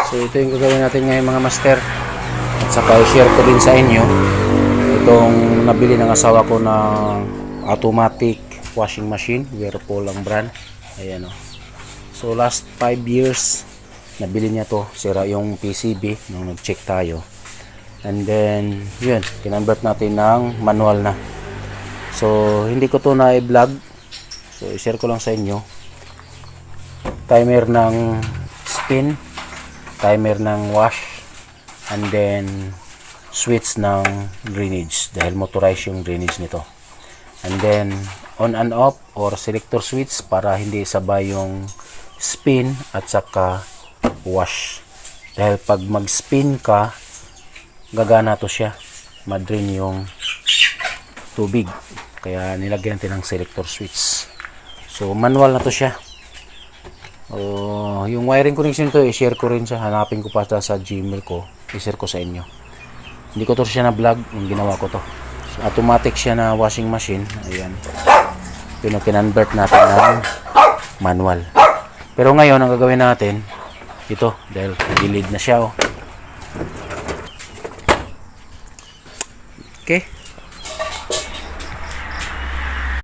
So ito yung gagawin natin ngayon mga master. At saka i-share ko din sa inyo itong nabili ng asawa ko na automatic washing machine. Whirlpool ang brand. Ayan o. So last 5 years nabili niya to. Sira yung PCB nung nag-check tayo. And then yun, kinonvert natin ng manual na. So hindi ko to na i-vlog. So i-share ko lang sa inyo. Timer ng spin, timer ng wash, and then switch ng drainage dahil motorized yung drainage nito. And then on and off or selector switch para hindi sabay yung spin at saka wash. Dahil pag mag-spin ka, gagana to siya, ma-drain yung tubig. Kaya nilagyan natin ng selector switch. So manual na to siya. Yung wiring connection to, i-share ko rin siya. Hanapin ko pa sa Gmail ko, i-share ko sa inyo. Hindi ko to siya na vlog, yung ginawa ko to. So, automatic siya na washing machine. Ayan. Kinonvert natin ng manual. Pero ngayon, ang gagawin natin, ito, dahil gilid na siya. Oh. Okay.